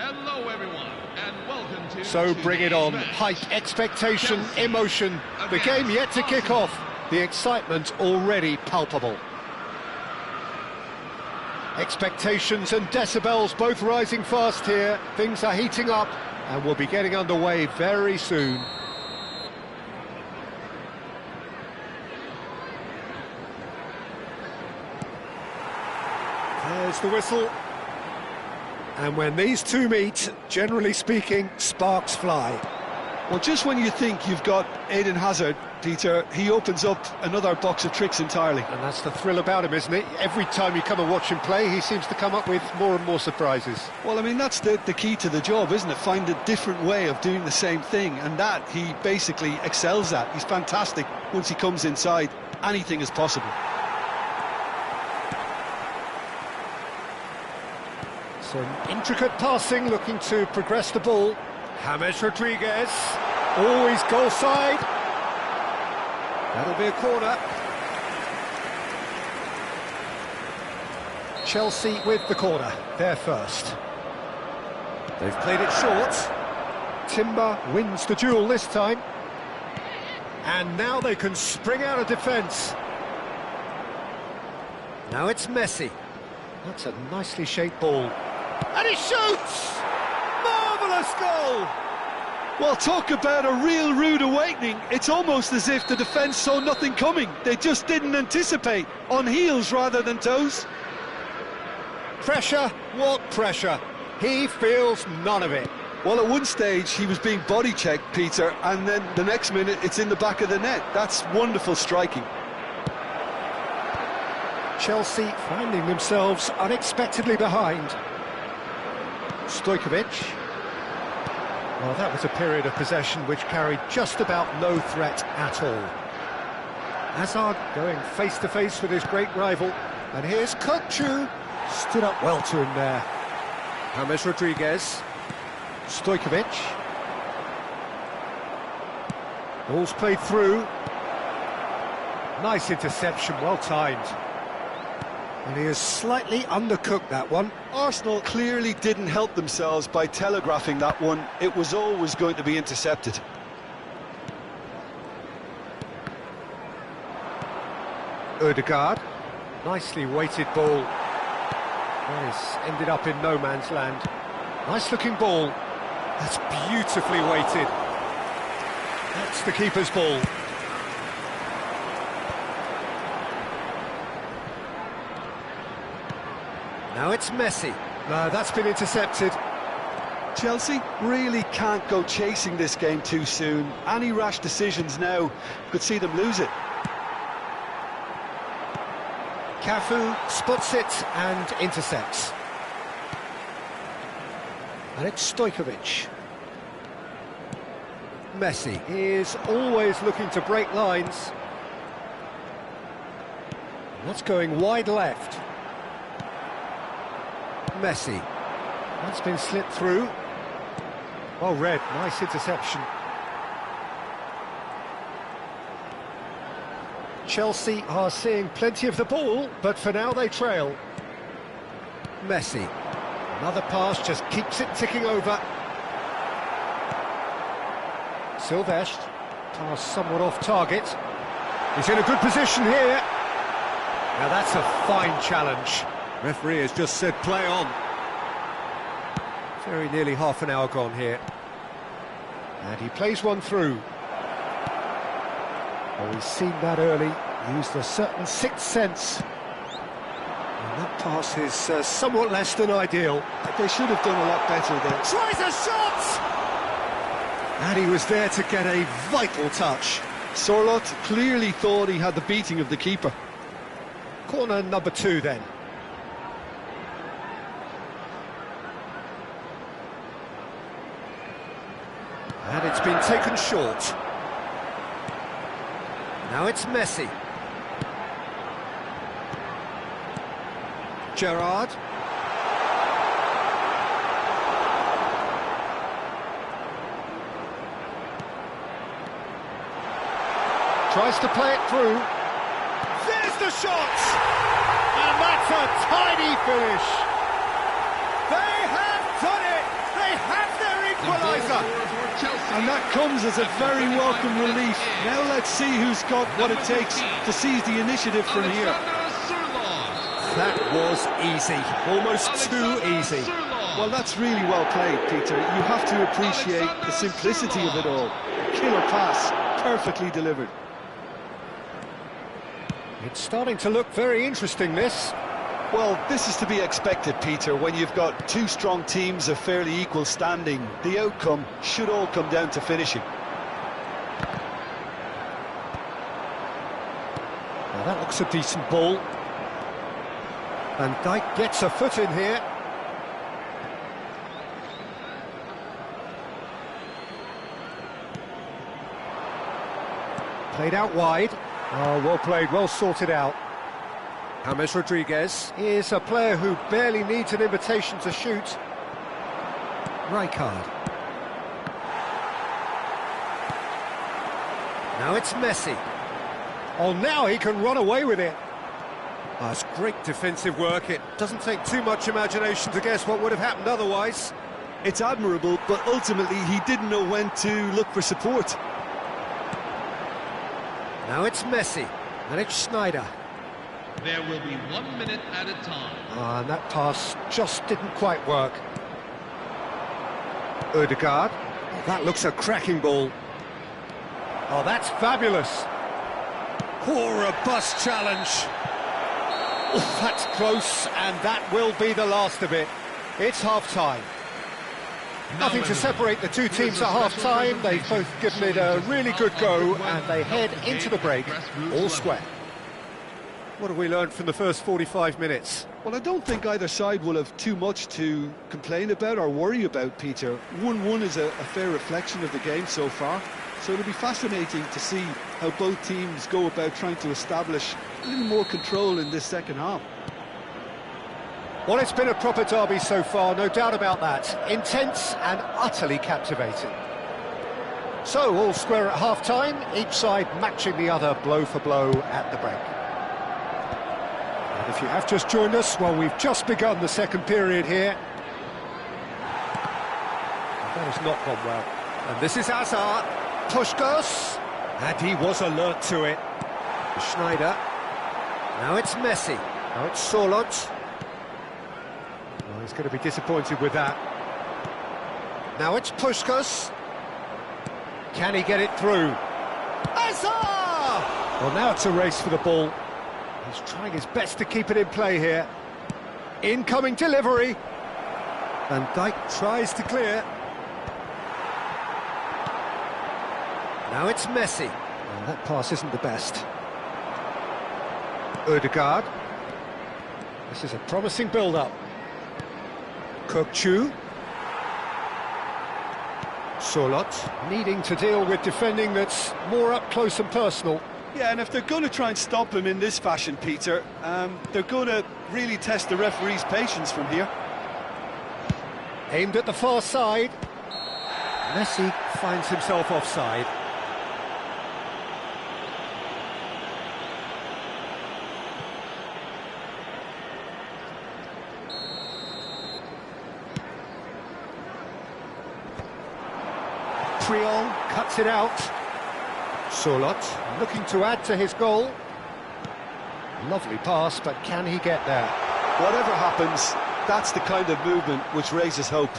Hello everyone, and welcome to So bring it on. match. Hype, expectation, Chelsea emotion. The against game yet to kick Arsenal. off. The excitement already palpable. Expectations and decibels both rising fast here. Things are heating up and we'll be getting underway very soon. There's the whistle. And when these two meet, generally speaking, sparks fly. Well, just when you think you've got Eden Hazard, Peter, he opens up another box of tricks entirely. And that's the thrill about him, isn't it? Every time you come and watch him play, he seems to come up with more and more surprises. Well, I mean, that's the key to the job, isn't it? Find a different way of doing the same thing, and that he basically excels at. He's fantastic. Once he comes inside, anything is possible. Some intricate passing, looking to progress the ball. James Rodriguez, always goal side. That'll be a corner. Chelsea with the corner, they're first. They've played it short. Timber wins the duel this time. And now they can spring out of defence. Now it's Messi. That's a nicely shaped ball. And he shoots! Marvellous goal! Well, talk about a real rude awakening. It's almost as if the defence saw nothing coming. They just didn't anticipate. On heels rather than toes. Pressure? What pressure? He feels none of it. Well, at one stage, he was being body-checked, Peter, and then the next minute, it's in the back of the net. That's wonderful striking. Chelsea finding themselves unexpectedly behind. Stojkovic. Well, that was a period of possession which carried just about no threat at all. Hazard going face-to-face with his great rival. And here's Kukçu. Stood up well to him there. James Rodriguez. Stojkovic. Ball's played through. Nice interception, well timed. And he has slightly undercooked that one. Arsenal clearly didn't help themselves by telegraphing that one. It was always going to be intercepted. Ødegaard. Nicely weighted ball. That has ended up in no man's land. Nice looking ball. That's beautifully weighted. That's the keeper's ball. Now it's Messi. No, that's been intercepted. Chelsea really can't go chasing this game too soon. Any rash decisions now could see them lose it. Cafu spots it and intercepts. And it's Stojkovic. Messi is always looking to break lines. That's going wide left. Messi. That's been slipped through. Well read, nice interception. Chelsea are seeing plenty of the ball, but for now they trail. Messi. Another pass just keeps it ticking over. Silvestre. Pass somewhat off target. He's in a good position here. Now that's a fine challenge. Referee has just said play on. Very nearly half an hour gone here. And he plays one through. Well, we've seen that early. Used a certain sixth sense. And that pass is somewhat less than ideal. They should have done a lot better there. Tries a shot! And he was there to get a vital touch. Sorloth clearly thought he had the beating of the keeper. Corner number 2 then. And it's been taken short. Now it's Messi. Gerrard. Tries to play it through. There's the shot! And that's a tidy finish. They have done it! scorer for Chelsea. And that comes as a very welcome relief. Now let's see who's got what it takes to seize the initiative from here. That was easy, almost too easy. Well, that's really well played, Peter. You have to appreciate the simplicity of it all. Killer pass, perfectly delivered. It's starting to look very interesting, this. Well, this is to be expected, Peter, when you've got two strong teams of fairly equal standing. The outcome should all come down to finishing. Well, that looks a decent ball. And Dijk gets a foot in here. Played out wide. Oh, well played, well sorted out. James Rodriguez is a player who barely needs an invitation to shoot. Rijkaard. Now it's Messi. Oh, now he can run away with it. Oh, it's great defensive work. It doesn't take too much imagination to guess what would have happened otherwise. It's admirable, but ultimately he didn't know when to look for support. Now it's Messi, and it's Sneijder. There will be 1 minute at a time. And that pass just didn't quite work. Ødegaard. Oh, that looks a cracking ball. Oh, that's fabulous. Oh, a bust challenge. Oh, that's close, and that will be the last of it. It's half-time. Nothing to separate the two teams at half-time. They've both given it a really good go, and they head into the break all square. What have we learned from the first 45 minutes? Well, I don't think either side will have too much to complain about or worry about, Peter. 1-1 is a fair reflection of the game so far, so it'll be fascinating to see how both teams go about trying to establish a little more control in this second half. Well, it's been a proper derby so far, no doubt about that. Intense and utterly captivating. So, all square at half-time, each side matching the other blow for blow at the break. And if you have just joined us, well, we've just begun the second period here. That has not gone well. And this is Hazard. Puskás. And he was alert to it. Sneijder. Now it's Messi. Now it's Sorloth. Well, he's going to be disappointed with that. Now it's Puskás. Can he get it through? Hazard! Well, now it's a race for the ball. He's trying his best to keep it in play here. Incoming delivery. And Dijk tries to clear. Now it's Messi. Well, that pass isn't the best. Ødegaard. This is a promising build-up. Kökçü. Sorloth needing to deal with defending that's more up close and personal. Yeah, and if they're going to try and stop him in this fashion, Peter, they're going to really test the referee's patience from here. Aimed at the far side. Messi finds himself offside. Priol cuts it out. Sorloth looking to add to his goal. Lovely pass, but can he get there? Whatever happens, that's the kind of movement which raises hope.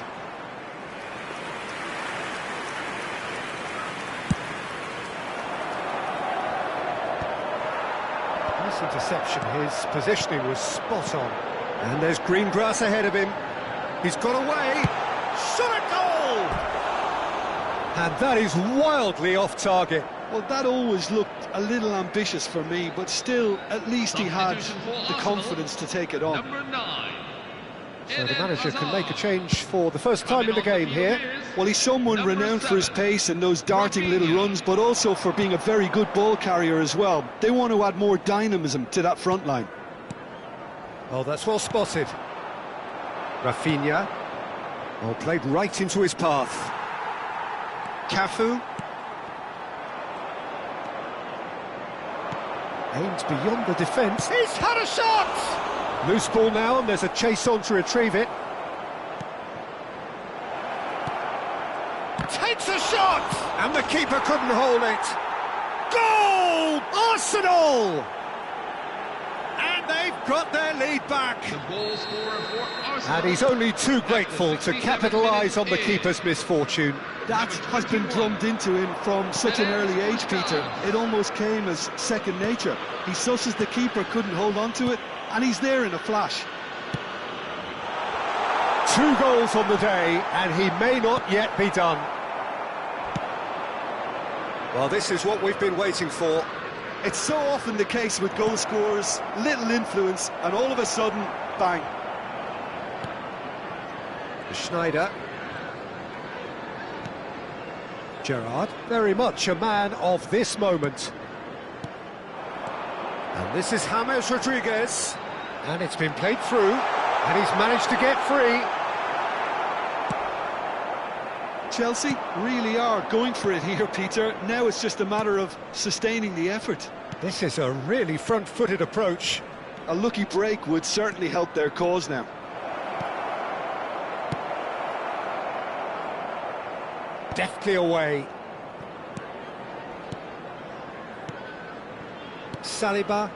Nice interception. His positioning was spot on. And there's green grass ahead of him. He's got away. Shot at goal! And that is wildly off target. Well, that always looked a little ambitious for me, but still, at least he had the confidence to take it on. Number 9. So the manager can make a change for the first time in the game here. Well, he's someone renowned for his pace and those darting little runs, but also for being a very good ball carrier as well. They want to add more dynamism to that front line. Oh, that's well spotted. Rafinha. Oh, played right into his path. Cafu. Aimed beyond the defence. He's had a shot! Loose ball now, and there's a chase on to retrieve it. takes a shot! And the keeper couldn't hold it. Goal! Arsenal! And they've got their lead back. The goal scorer for Arsenal. And he's only too grateful to capitalise on the keeper's misfortune. That has been drummed into him from such an early age, Peter. It almost came as second nature. He susses the keeper couldn't hold on to it, and he's there in a flash. 2 goals on the day, and he may not yet be done. Well, this is what we've been waiting for. It's so often the case with goal scorers, little influence, and all of a sudden, bang. Schneider. Gerrard, very much a man of this moment. And this is James Rodriguez. And it's been played through, and he's managed to get free. Chelsea really are going for it here, Peter. Now it's just a matter of sustaining the effort. This is a really front-footed approach. A lucky break would certainly help their cause now. Deftly away. Saliba.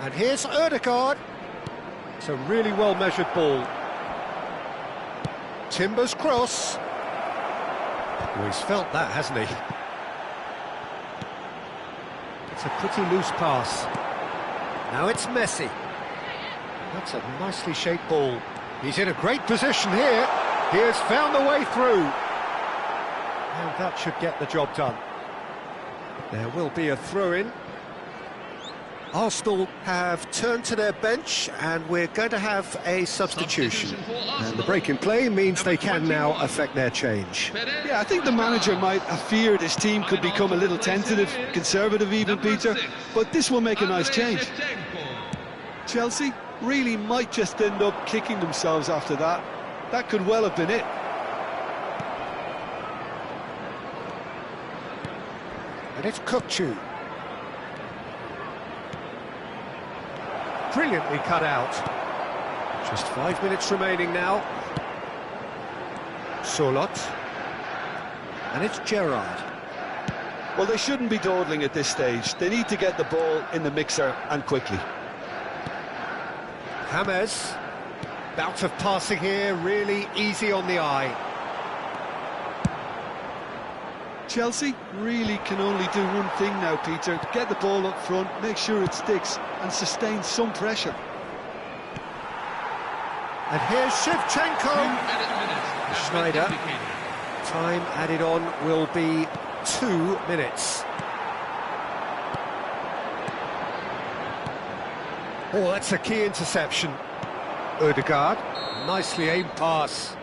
And here's Ødegaard. It's a really well-measured ball. Timber's cross. Oh, he's felt that, hasn't he? It's a pretty loose pass. Now it's Messi. That's a nicely shaped ball. He's in a great position here. He has found the way through. And that should get the job done. There will be a throw-in. Arsenal have turned to their bench, and we're going to have a substitution. And the break in play means they can now affect their change. Yeah, I think the manager might have feared his team could become a little tentative, conservative even, Peter, but this will make a nice change. Chelsea really might just end up kicking themselves after that. That could well have been it. And it's Kukçu. Brilliantly cut out. Just 5 minutes remaining now. Solot. And it's Gerrard. Well, they shouldn't be dawdling at this stage. They need to get the ball in the mixer, and quickly. James. Bout of passing here, really easy on the eye. Chelsea really can only do one thing now, Peter. Get the ball up front, make sure it sticks, and sustain some pressure. And here's Shevchenko. Schneider. Time added on will be 2 minutes. Oh, that's a key interception. Ødegaard, nicely aimed pass.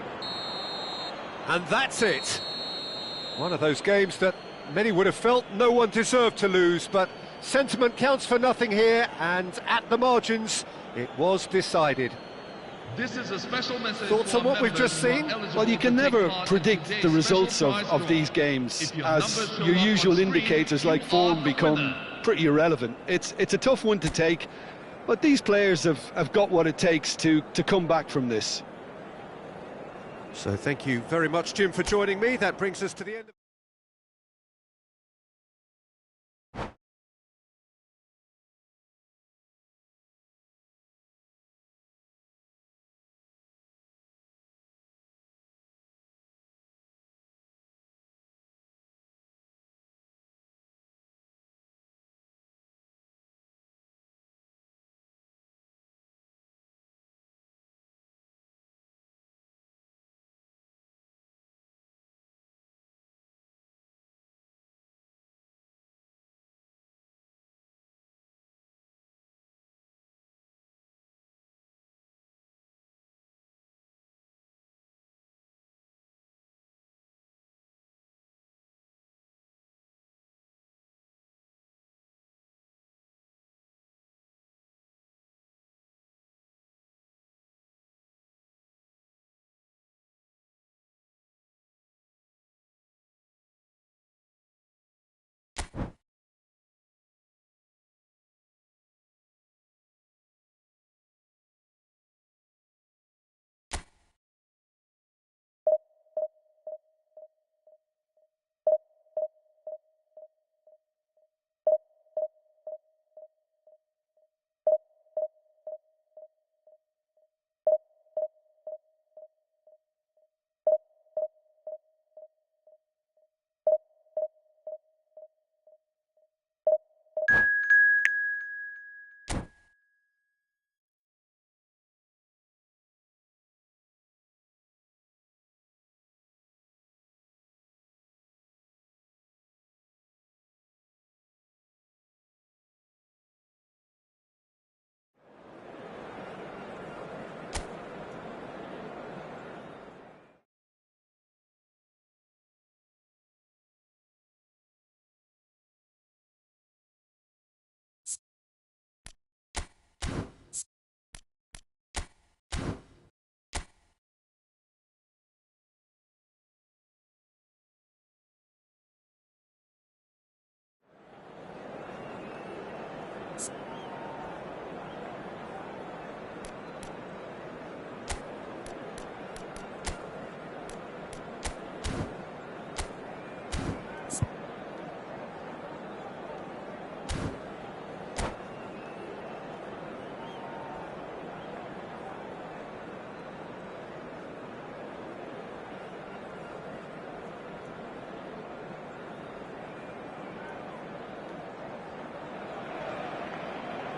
And that's it. One of those games that many would have felt no one deserved to lose, but sentiment counts for nothing here, and at the margins, it was decided. This is a special message. Thoughts on what we've just seen? Well, you can never predict the results of these games, as your usual indicators like form become pretty irrelevant. It's a tough one to take, but these players have got what it takes to come back from this. So thank you very much, Jim, for joining me. That brings us to the end of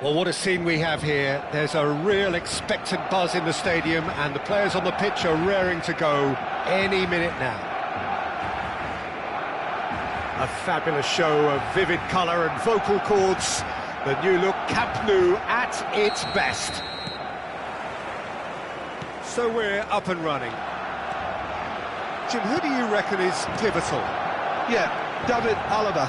Well, what a scene we have here. There's a real expectant buzz in the stadium, and the players on the pitch are raring to go any minute now. A fabulous show of vivid colour and vocal cords. The new look Camp Nou at its best. So we're up and running. Jim, who do you reckon is pivotal? Yeah, David Alaba,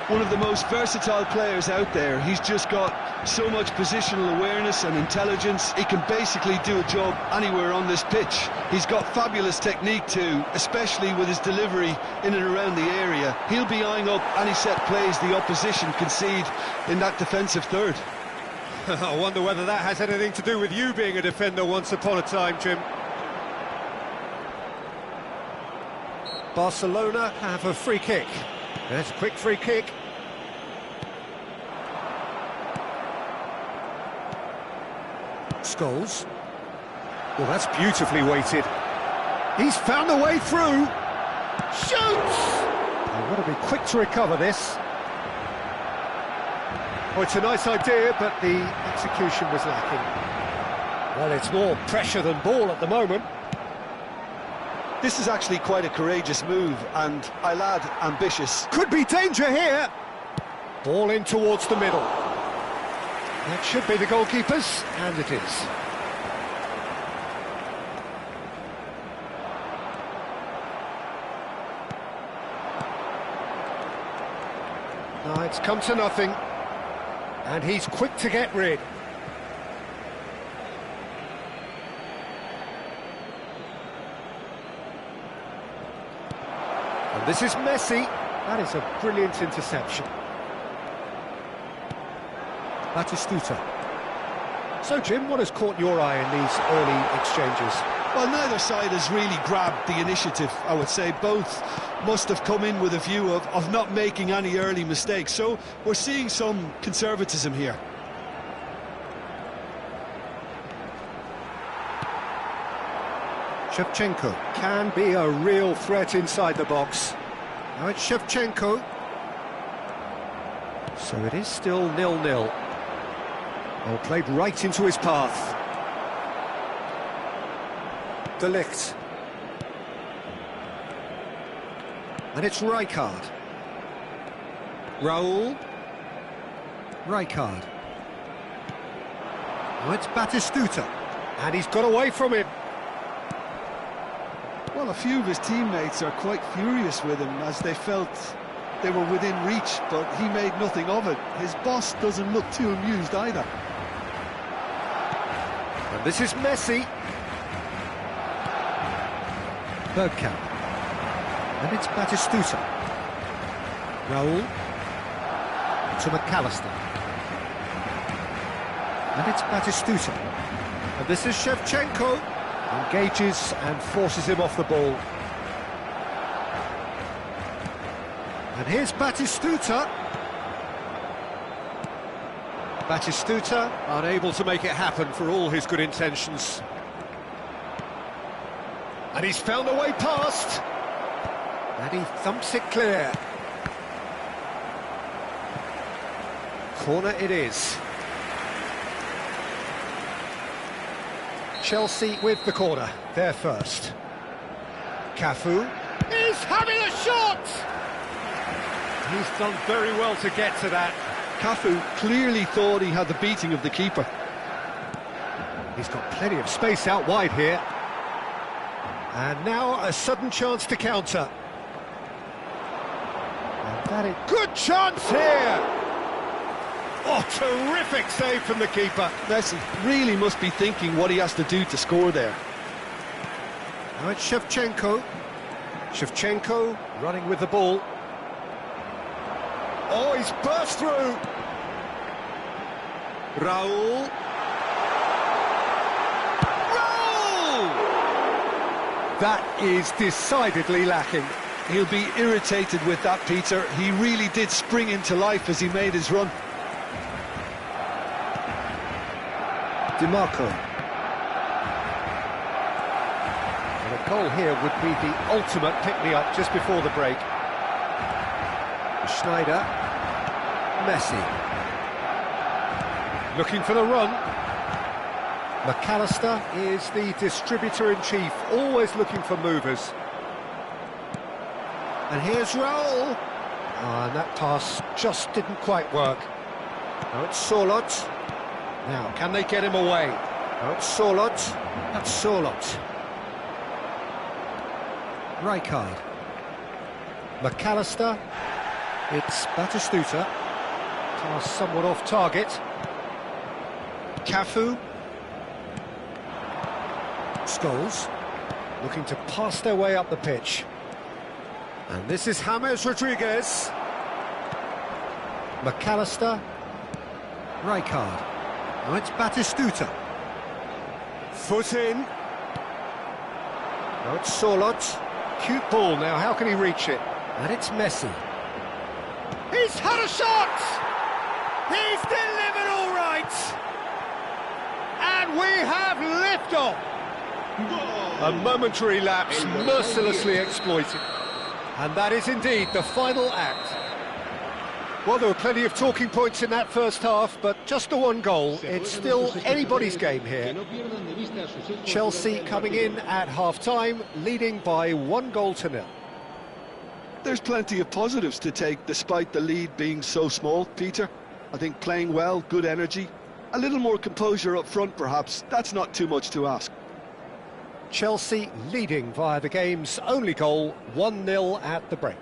one of the most versatile players out there. He's just got so much positional awareness and intelligence. He can basically do a job anywhere on this pitch. He's got fabulous technique too, especially with his delivery in and around the area. He'll be eyeing up any set plays the opposition concede in that defensive third. I wonder whether that has anything to do with you being a defender once upon a time, Jim. Barcelona have a free kick. There's a quick free kick. Scholes. Well, that's beautifully weighted. He's found a way through. Shoots! I've got to be quick to recover this. Oh, it's a nice idea, but the execution was lacking. Well, it's more pressure than ball at the moment. This is actually quite a courageous move, and I'll add, ambitious. Could be danger here. Ball in towards the middle. That should be the goalkeepers, and it is. Now it's come to nothing, and he's quick to get rid. And this is Messi. That is a brilliant interception. Batistuta. So, Jim, what has caught your eye in these early exchanges? Well, neither side has really grabbed the initiative, I would say. Both must have come in with a view of not making any early mistakes. So we're seeing some conservatism here. Shevchenko can be a real threat inside the box. Now it's Shevchenko. So it is still 0-0. Well, played right into his path. De Ligt. And it's Rijkaard. Raúl. Rijkaard. Now it's Batistuta. And he's got away from him. Well, a few of his teammates are quite furious with him as they felt they were within reach, but he made nothing of it. His boss doesn't look too amused either. And this is Messi. Bergkamp. And it's Batistuta. Raúl. To McAllister. And it's Batistuta. And this is Shevchenko. Engages and forces him off the ball. And here's Batistuta. Batistuta unable to make it happen for all his good intentions. And he's found a way past. And he thumps it clear. Corner it is. Chelsea with the corner, they're first. Cafu is having a shot! He's done very well to get to that. Cafu clearly thought he had the beating of the keeper. He's got plenty of space out wide here. And now a sudden chance to counter. And that is good chance here! Oh, terrific save from the keeper. Messi really must be thinking what he has to do to score there. Now it's Shevchenko. Shevchenko running with the ball. Oh, he's burst through. Raúl. Raúl! That is decidedly lacking. He'll be irritated with that, Peter. He really did spring into life as he made his run. DiMarco. And a goal here would be the ultimate pick-me-up just before the break. Schneider. Messi. Looking for the run. McAllister is the distributor-in-chief, always looking for movers. And here's Raul. And that pass just didn't quite work. Now it's Sorloth. Now, can they get him away? Now it's Sorloth. That's Sorloth. Rijkaard. McAllister. It's Batistuta. Pass somewhat off target. Cafu. Scholes. Looking to pass their way up the pitch. And this is James Rodriguez. McAllister. Rijkaard. Now it's Batistuta. Foot in. Now it's Sorloth. Cute ball now, how can he reach it? And it's Messi. He's had a shot! He's delivered all right! And we have liftoff! A momentary lapse mercilessly exploited. And that is indeed the final act. Well, there were plenty of talking points in that first half, but just the one goal. It's still anybody's game here. Chelsea coming in at half-time, leading by 1-0. There's plenty of positives to take despite the lead being so small, Peter. I think playing well, good energy, a little more composure up front perhaps, that's not too much to ask. Chelsea leading via the game's only goal, 1-0 at the break.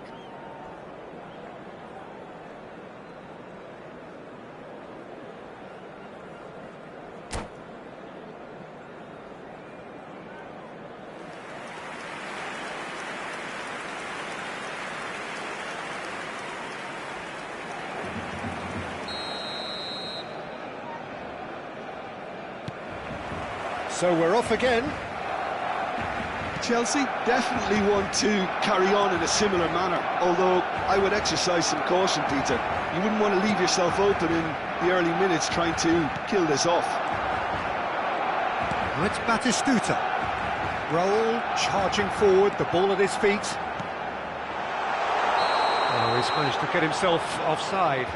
So we're off again. Chelsea definitely want to carry on in a similar manner, although I would exercise some caution, Peter. You wouldn't want to leave yourself open in the early minutes trying to kill this off. Now it's Batistuta. Raul charging forward, the ball at his feet. Oh, he's managed to get himself offside.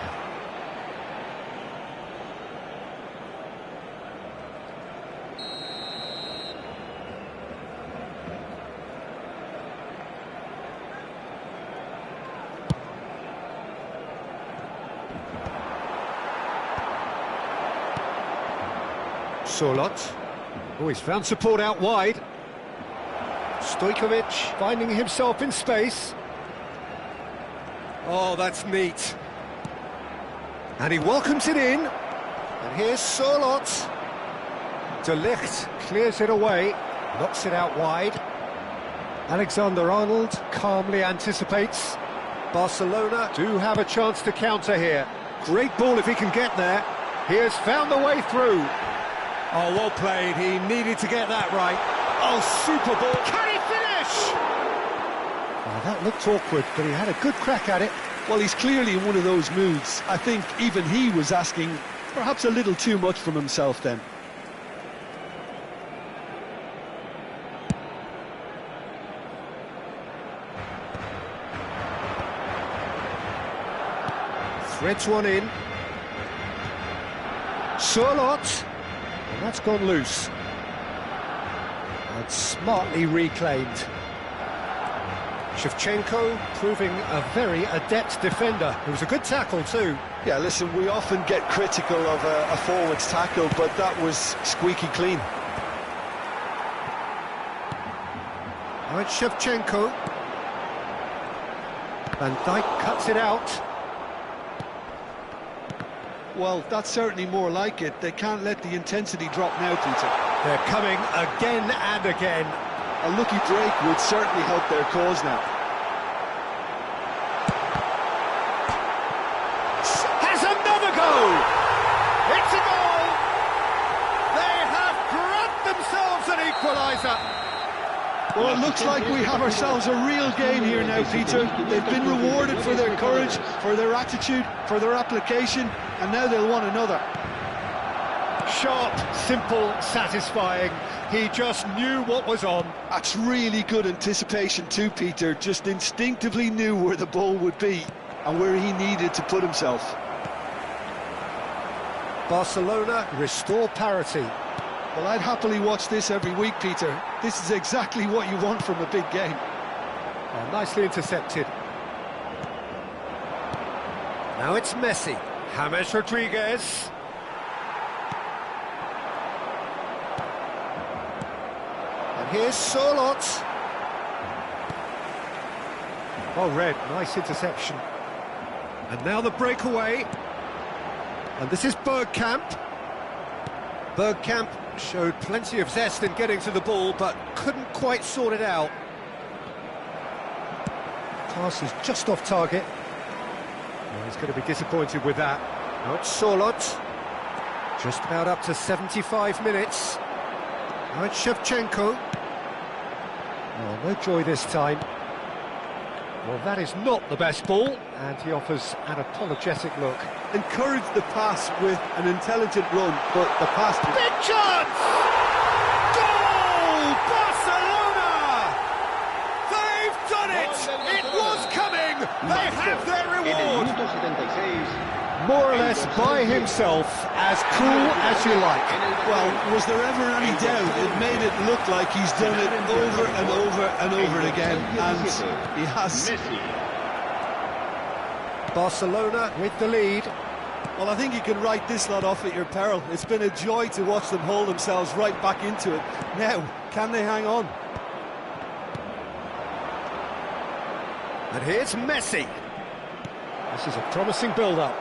Sorloth. Oh, he's found support out wide. Stojkovic finding himself in space. Oh, that's neat. And he welcomes it in. And here's Sorloth. De Ligt clears it away, knocks it out wide. Alexander-Arnold calmly anticipates. Barcelona do have a chance to counter here. Great ball if he can get there. He has found the way through. Oh, well played. He needed to get that right. Oh, super ball. Can he finish? Oh, that looked awkward, but he had a good crack at it. Well, he's clearly in one of those moods. I think even he was asking perhaps a little too much from himself then. Threads one in. Sorloth. And that's gone loose. And smartly reclaimed. Shevchenko proving a very adept defender. It was a good tackle too. Yeah, listen, we often get critical of a forward's tackle, but that was squeaky clean. Now it's Shevchenko. Van Dijk cuts it out. Well, that's certainly more like it. They can't let the intensity drop now, Peter. They're coming again and again. A lucky break would certainly help their cause now. Has another goal! It's a goal! They have grabbed themselves an equaliser. Well, it looks like we have ourselves a real game here now, Peter. They've been rewarded for their courage, for their attitude, for their application, and now they'll want another. Sharp, simple, satisfying. He just knew what was on. That's really good anticipation too, Peter. Just instinctively knew where the ball would be and where he needed to put himself. Barcelona restore parity. Well, I'd happily watch this every week, Peter. This is exactly what you want from a big game. Oh, nicely intercepted. Now it's Messi. James Rodriguez. And here's Sorlot. Well read, nice interception. And now the breakaway. And this is Bergkamp. Bergkamp showed plenty of zest in getting to the ball, but couldn't quite sort it out. Pass is just off target. Well, he's going to be disappointed with that. Now it's Sorlot. Just about up to 75 minutes. Now it's Shevchenko. Oh, no joy this time. Well, that is not the best ball, and he offers an apologetic look. Encourage the pass with an intelligent run, but the pass... Big chance! Goal! Barcelona! They've done it! It was coming! They have their reward! More or less by himself, as cool as you like. Well, was there ever any doubt? It made it look like he's done it over and over and over again, and he has. Barcelona with the lead. Well, I think you can write this lot off at your peril. It's been a joy to watch them hold themselves right back into it. Now, can they hang on? And here's Messi. This is a promising build-up.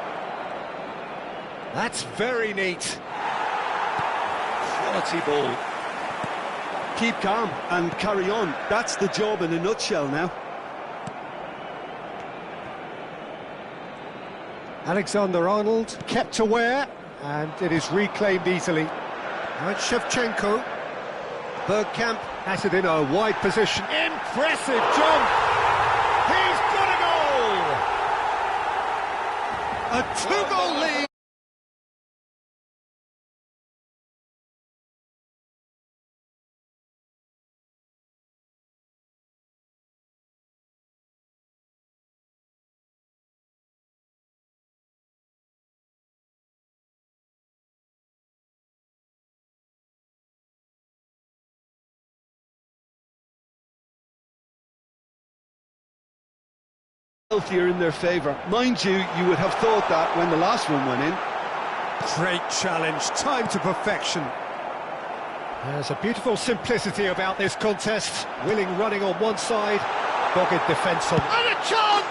That's very neat. Quality ball. Keep calm and carry on. That's the job in a nutshell now. Alexander-Arnold kept aware, and it is reclaimed easily. Now it's Shevchenko. Bergkamp has it in a wide position. Impressive jump! He's got a goal! A two-goal lead! Healthier in their favour. Mind you, you would have thought that when the last one went in. Great challenge, time to perfection. There's a beautiful simplicity about this contest. Willing running on one side, dogged defence on... And a chance!